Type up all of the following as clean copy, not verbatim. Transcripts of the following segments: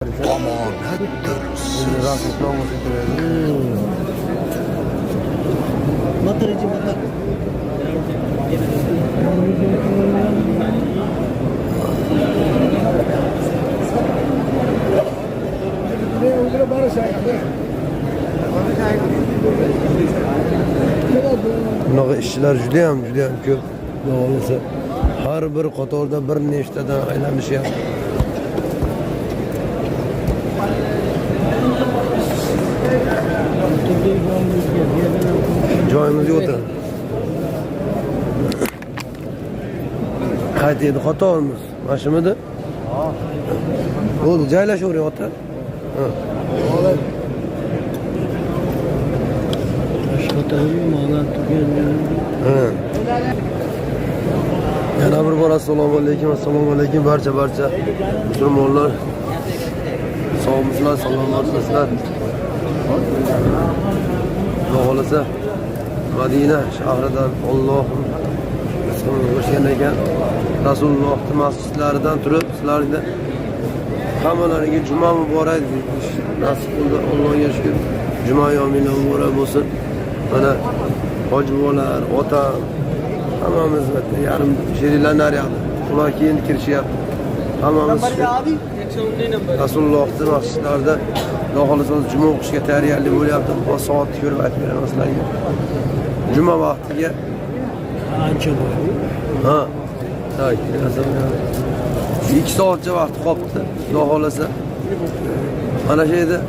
Omonatdir siz. Bunaqa ishchilar juda ham ko'p. Bo'lsa har bir qatorda bir nechtadan aylanishyapti. Joyimizga o'tiramiz. Qaytaydi qatorimiz. Mashimidi? Ha. Bo'ldi, joylashavering ota. Ha. Yana bir bor assalomu alaykum barcha musulmonlar. Sog'misizlar, salomatsizlar. Xohlasa Madina shahridan Allohning ismini qo'shgan ekan Rasulullohning masjidlaridan turib sizlarga hammalariga juma muborak nasib qildi. Allohga shukr. Juma yo'minglar muborak bo'lsin. Mana hoji bolalar, ota hammamiz yarim sheriklar naryoqda. Ular keyin kirishyapti. Hammamiz Rasulullohning masjidlarida xohlasangiz juma o'qishga tayyorgarlik bo'lyapti. Bu soatni ko'rib aytib beraman sizlarga. Juma vaqtiga ancha bor. Ha. Tak, 2 soatcha vaqt qolibdi. Xudo xolasa. Mana shu yerda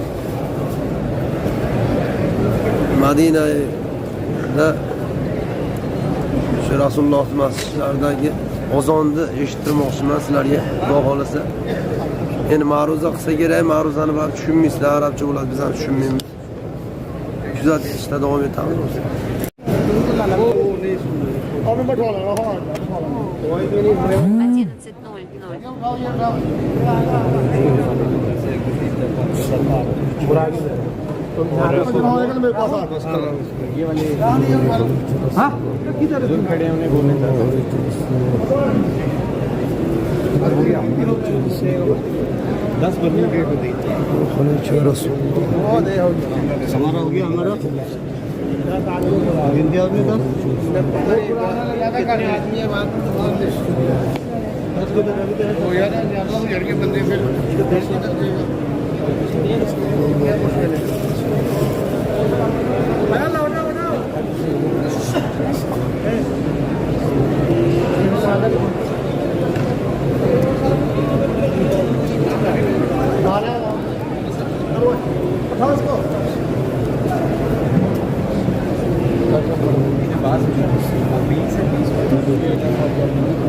Madinada shu Rasululloh masjidlaridagi ozonni eshittirmoqchiman sizlarga. Xudo xolasa. Endi ma'ruza qilsa kerak, ma'ruzani baribir tushunmaysizlar, arabcha bo'ladi, biz ham tushunmaymiz. Kuzatishda davom etamiz.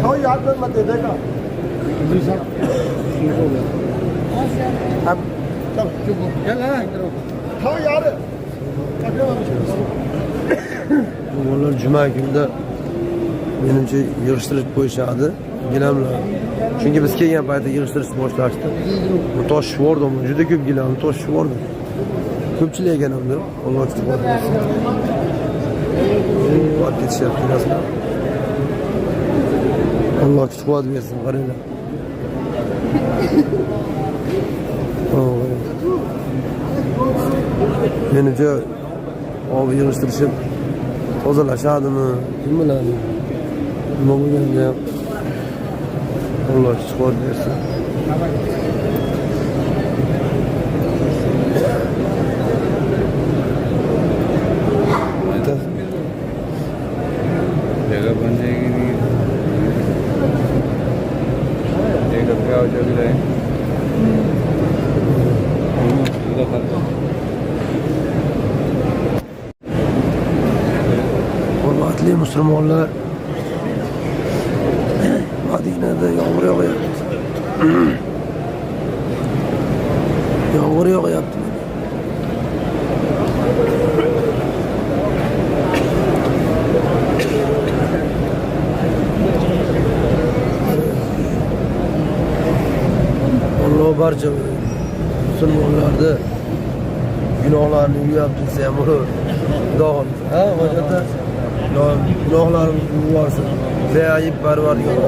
Thôi यार मैं मत दे देगा अब चल चुप हो चल thôi यार Bunlar cuma günde menimcha yig'ishtirib qo'yishadi. Gilamlar. Chunki biz kelgan paytda yig'ishtirishni boshlashdi. Bu toshib yubordim, juda ko'p gilamni toshib yubordim. Ko'pchilik ekanimda, Alloh istiqbol bersin. Vaqt ketishyapti rasman. Alloh istiqbol bersin, qaranglar. Menimcha obi yig'ishtirishim tozalashadimi, kim biladi. Nima bo'lganda ham Alloh istiqbol bersin. जगह बन जाएगी नहीं एक रुपया हो जाएगी रहे Hurmatli musulmonlar, Madinada yomg'ir yog'yapti. Yomg'ir yog'yapti. Alloh barcha musulmonlarni gunohlarini yuvib tursa ham bo'ladi. Xudo xohlasa. Ha, hojatda gunohlarimizni yuvarsin. Beayib Parvardigor.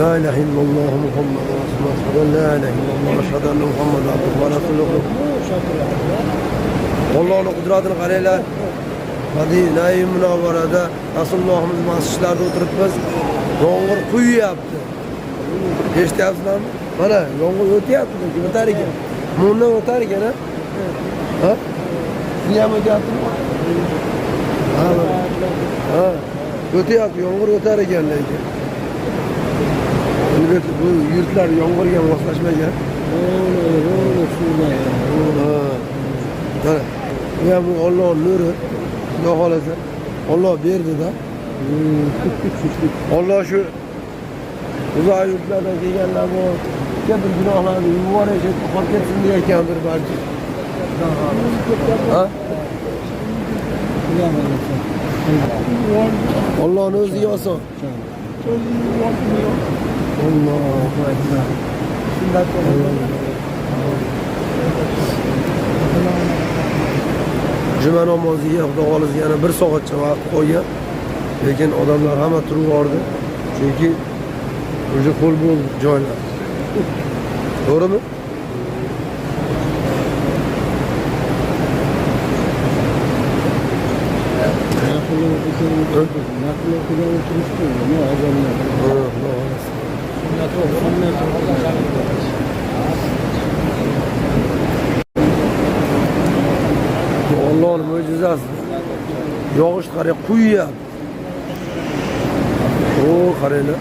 La ilahe illallah Muhammed Resulullah. La ilahe illallah eşhedü enne Muhammed abduhu ve resuluhu. Allah'ın kudretini qaranglar. Madina-i Munavvarada Rasulullohimiz masjidlarida o'tiribmiz. Yomg'ir quyyapti. Eshityapsizlarmi? Mana yomg'ir o'tyapti, o'tar ekan. Bundan o'tar ekan, ha? Siz ham o'tyapsizmi? Ha. O'tyapti, yomg'ir o'tar ekan lekin. Bu yurtlar yomg'irga moslashmagan. Ya bu Allohning nuri. Xudo xolasa Alloh berdi-da. Alloh shu uzoq yurtlardan kelganlar bu katta gunohlarni yuvorish qolib ketsin deyotgandir balki. Ha? Allohning o'ziga oson. Allohu akbar. Juma namoziga Xudo xolasa yana 1 soatcha vaqt qolgan. Lekin odamlar hamma turib bordi. Chunki o'sha qo'l bo'ldi joylar. To'g'rimi? Allah'ın mucizesi. Yağış qarang quyyapti. Qaranglar.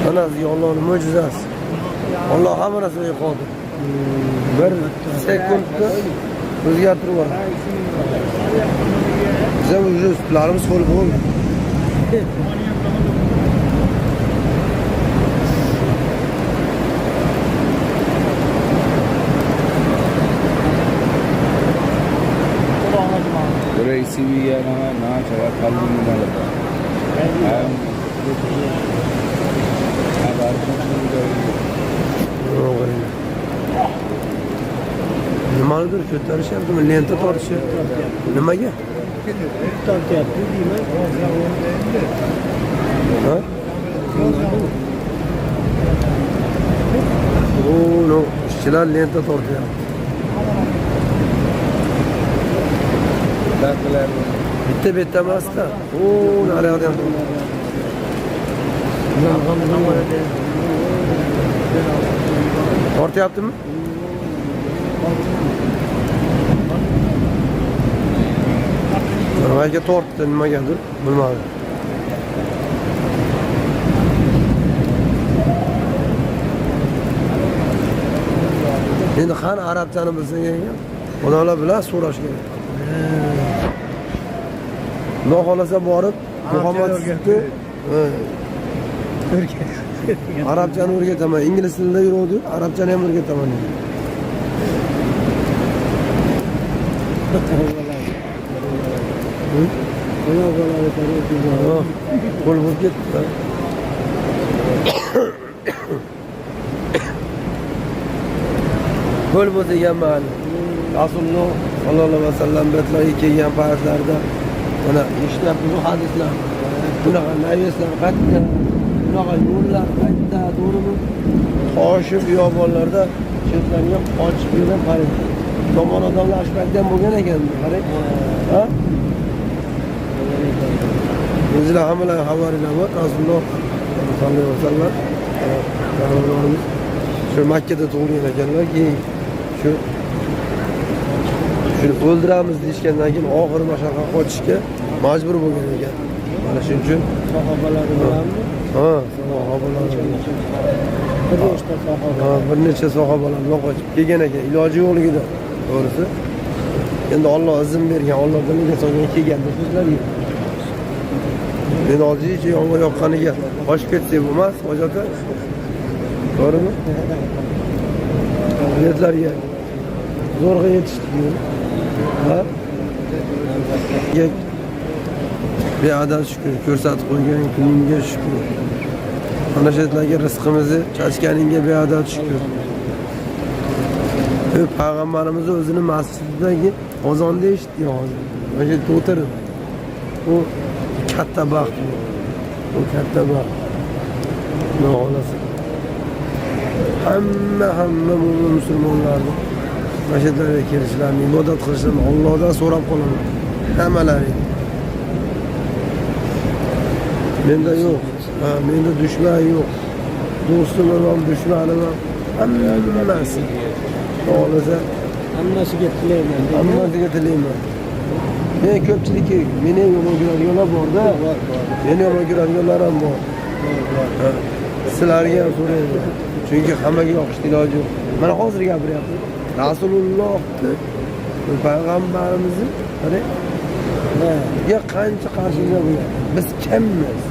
Mana Allohning mucizesi. Alloh hamma narsaga qodir. Bir sekundda o'zgartirib yuboradi. Bizim üstlerimiz full bo'ldi. Buraya CV'ye na çava kalbini malaka. Nimadir ko'tarishyaptimi? Lenta tortishyapti. Nimaga? Tortyapti deyman. Ha? No, ishchilar lenta tortyapti. Bitta emasda. Naryoqda ham. Tortyaptimi? Nimaga tortdi, nimagadir bilmadim. Endi qani arabchani bilsang ekan, odamlar bilan so'rash kerak. Xudo xolasa borib Muhammad Sutni arabchani o'rgataman. Ingliz tilida yuruvdi, arabchani ham o'rgataman. Qo'l bo'lib ketdi. Qo'l bo'lsa ham ma'lum. Rasululloh sollallohu alayhi vasallam betlarga kelgan paytlarda mana eshityapti bu hadislar. Bunaqa naveslar qaytdi, bunaqa yo'llar qaytdi, to'g'rimi? Toshi biyobonlarda chetlarga qochib yurgan qarang. Tomon odamlar ashbakdan bo'lgan ekan, qarang. Ha? Bizler hamile havariler var. Resulullah sallallahu aleyhi ve sellem. Peygamberimiz şu Mekke'de doğruyan ekanlar ki şunu öldüremiz deyishgandan keyin oxiri mashaqqat qochishga majbur bo'lgan ekan. Mana shuning uchun Sahobalar bilanmi? ha, sahobalar bir necha sahobalar bilan qochib kelgan ekan. Iloji yo'qligida, to'g'risi. Endi Alloh izn bergan, Alloh diniga solgan kelganda so'zlar yo'q. Men hozircha yomg'ir yoqqaniga qochib ketsak bo'lmas, hojati. To'g'rimi? Yerlarga zo'rg'a yetishdik. Ha? Beadad shukr, ko'rsatib qo'ygan kuningga shukr. Mana shu yerlarga rizqimizni chachganingga beadad shukr. Payg'ambarimiz o'zini masjididagi ozonda eshitdi hozir. Mana shu yerda o'tirib. U katta baxt. U katta baxt. Xudo xolasa. Hamma musulmonlarni masjidlarga kelishlarini, ibodat qilishlarini Allohdan so'rab qolaman. Hammalari. Menda yo'q. Ha, menda dushman yo'q. Do'stim ham, dushmanim ham hammasi. Xolasa Hammasiga tilayman. hammasiga tilayman. Men ko'pchilikka meni yomon ko'radigan yo'llar bor-da. Meni yomon ko'radigan yo'llar ham bor. Ha, sizlarga ham so'rayman. Chunki hammaga yoqishni iloji yo'q. Mana hozir gapiryapman. Rasulullohni payg'ambarimizni qarang. Ya qancha qarshilar bo'lgan. Biz kimmiz?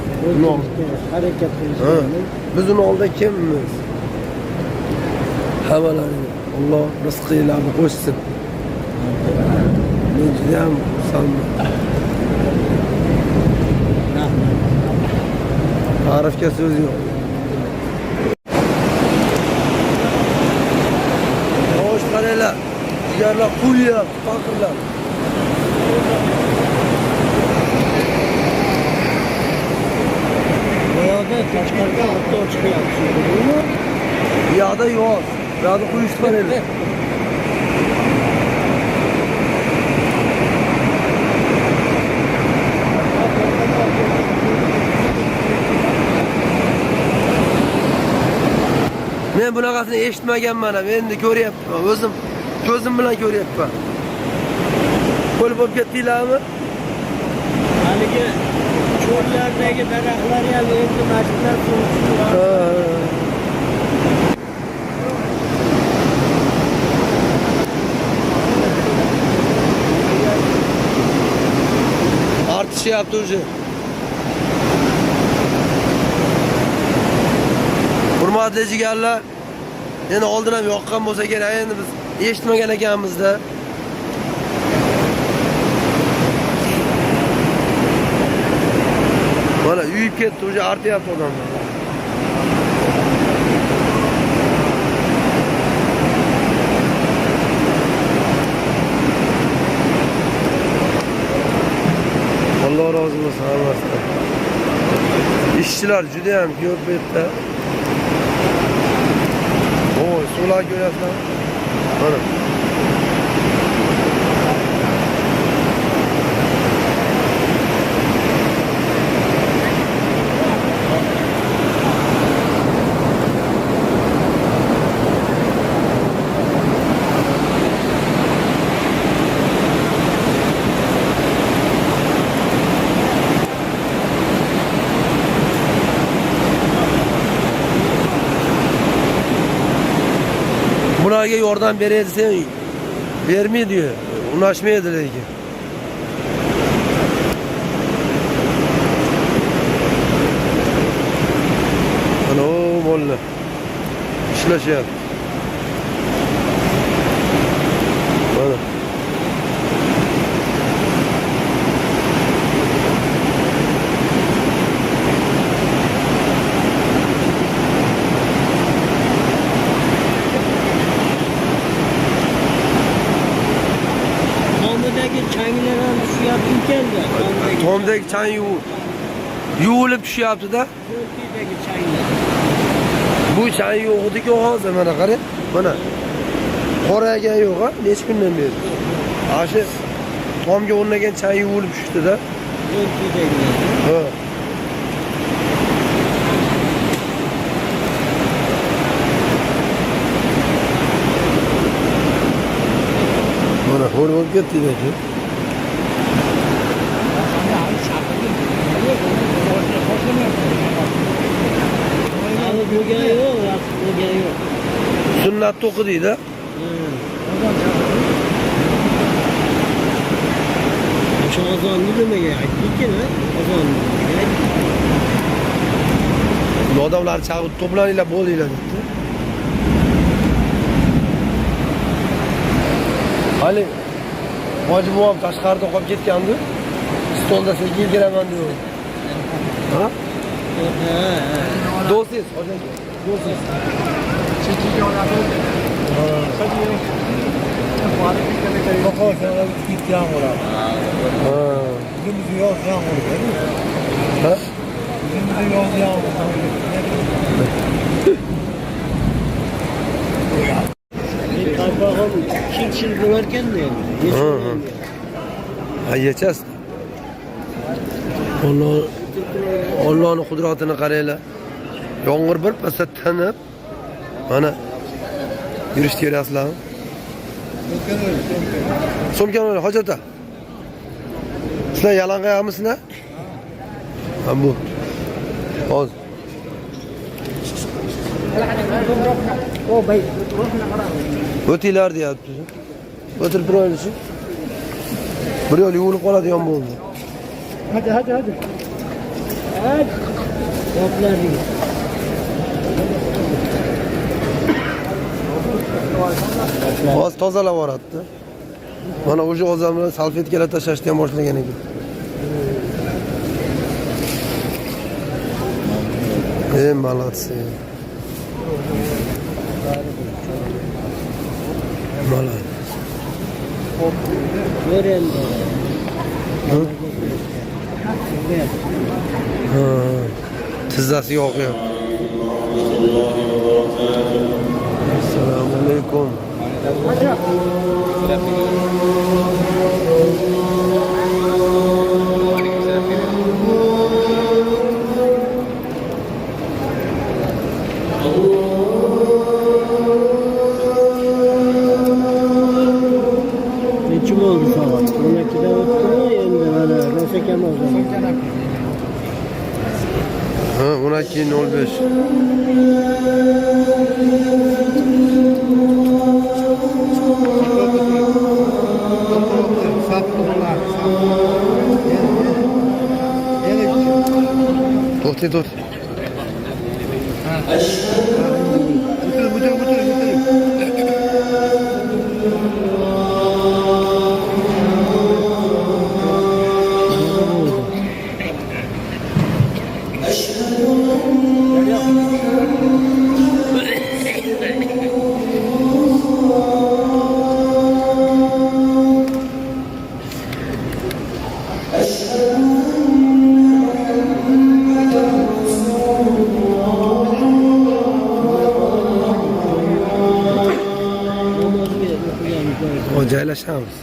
Harakat qilishimiz. Biz uni oldida kimmiz? Hammalari Alloh rizqinglarni qo'shsin. Men juda ham xursandman. Ta'rifga so'z yo'q. Xo'sh, qaranglar. Jigarlar quyapti, faqirlar. Boyoqda tashqarida hatto chiqyapti. Bu yoqda yo'q. Bu yoqda quyishni qaranglar. Men bunaqasini eshitmaganman ham, endi ko'ryapman. O'zim ko'zim bilan ko'ryapman. Qo'l bo'lib ketdinglarmi? Haligi cho'llardagi daraxtlar ham endi masjidlar qurishdi. Artishyapti o'zi. Hurmatli jigarlar, endi oldin ham yoqqan bo'lsa kerak, endi biz eshitmagan ekanmiz-da. Mana uyib ketdi, o'zi artyapti odamlar. Alloh rozi bo'lsin hammasidan. Ishchilar juda ham ko'p bu yerda. Oy, suvlar ko'ryapsizlar. Mana. Bularga yordam beradi sen vermey diyor. Ulaşmaydı lekin. Ana o molla. İşleşyapti. Mana. Tomdagi chang yuvilib tushyapti-da. Bu chang yo'q-ku hozir mana qarang. Mana qoragan yo'q-a, necha kundan beri. Ana shu tomga o'rnagan chang yuvilib tushdi-da. Ha. Çıkıp gitti dedi. Abi bugün yok, bugün yok. Sünnet okuduydu. Şu azanlı demeye gittik ki ne? Azanlı. Bu adamlar çağırıp toplanıyla boluyla gitti. Ali, Hacı Muam Taşkar'da okuyup ketkendi. Stolda sen girgiremen diyor. Ha? Dosis, hocam. Dosis. Bakın sana git yağmur abi. Ha. Bugün yoz yağmur değil mi? Ha? Bugün yoz yağmur. Kaybolun çil dönerken de yani. Ha yechas. Allah'ın kudretini qaraylar. Yağmur bir pasda tanib. Mana yurish kelasizlar. So'mkan o'yla, hojat aka. Sizlar yalan qayermisizlar? Ha bu. Hozir. O bay. O'tinglar deyapti. O'tirib turaylik. Bir yo'l yuvilib qoladigan bo'ldi. Hadi. Hadi. Toplar değil. Hozir tozalab yuboradi. Mana o'sha odamlar salfetkalar tashlashni ham boshlagan ekan. Молодцы. Молодцы. Gören de. Ha. Tizzasi yo'q yo'q. Assalomu alaykum. Neçim oldu sabah? 12'de öttü mü? Yanında bana. Rosekem oldu. Ha, 12.05. To'xta. O joylashamiz.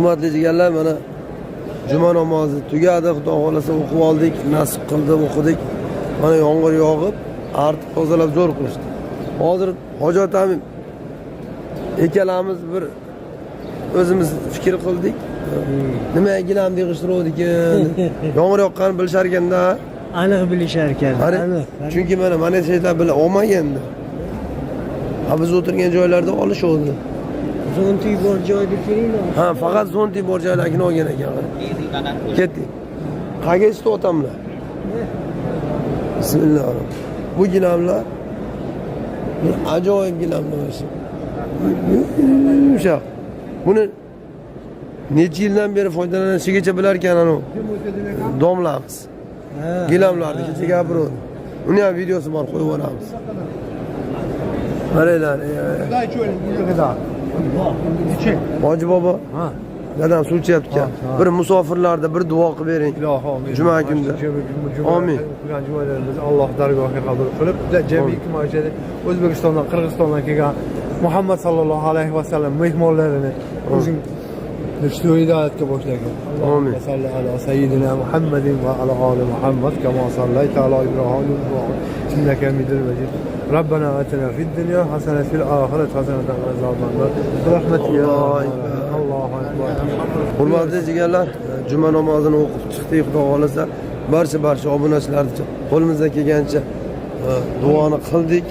Hurmatli jigarlar, mana juma namozi tugadi, xudo xolasa o'qib oldik, nasib qildi o'qidik. Mana yomg'ir yog'ib, artib tozalab zo'r qilishdi. Hozir hojat ham ikkalamiz bir o'zimiz fikr qildik. Nima gilam yig'ishtiruvdi ekan? Yomg'ir yoqqanini bilishar ekanda. Aniq bilishar ekan. Chunki mana şeylar bilan olmaganda. Ha biz o'tirgan joylarda olishuvdi. Zonti bor joyda keling. Ha, faqat zonti bor joylarni olgan ekan. Ketdik. Qayerga ishda o'tamlar? Bismillahirrohmanirrohim. Bu gilamlar ajoyib gilamlar o'sha. Yumshoq. Buni necha yildan beri foydalanishigacha bilar ekan anu domlamiz. Gilamlarni kecha gapirdi. Uni ham videosi bor, qo'yib yuboramiz. Qaranglar. Hoji bobo. Ha. Dadam suv ichayapti ekan. Bir musofirlarda bir duo qilib bering. Juma kunida. Amin. Alloh dargohiga qabul qilib, jamiki mavjada O'zbekistondan, Qirg'izistondan kelgan Muhammad sallallohu alayhi va sallam mehmonlarini o'zing Nishtu hidoyatga boshlagan. Amin. Salli ala sayyidina Muhammadin va ala ali Muhammad kama sallayta ala Ibrahim va innaka hamidul majid. Rabbana atina fid dunya hasanatan fil akhirati hasanatan va qina azabannar. Rahmatika. Allohu akbar. Hurmatli jigarlar, juma namozini o'qib chiqdik, xudo xolasa barcha obunachilarga qo'limizdan kelgancha duoni qildik.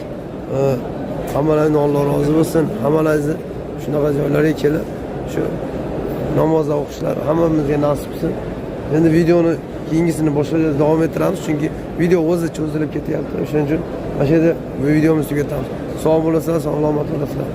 Hammalardan Alloh rozi bo'lsin. Hammalaringizni shunaqa joylarga kelib shu namoz o'qishlar hammamizga nasib qilsin. Endi videoni keyingisini boshqacha davom ettiramiz, chunki video o'zi cho'zilib ketyapti. O'shaning uchun mana shu yerda bu videomizni tugatamiz. Sog' bo'lasizlar, salomat bo'lasizlar.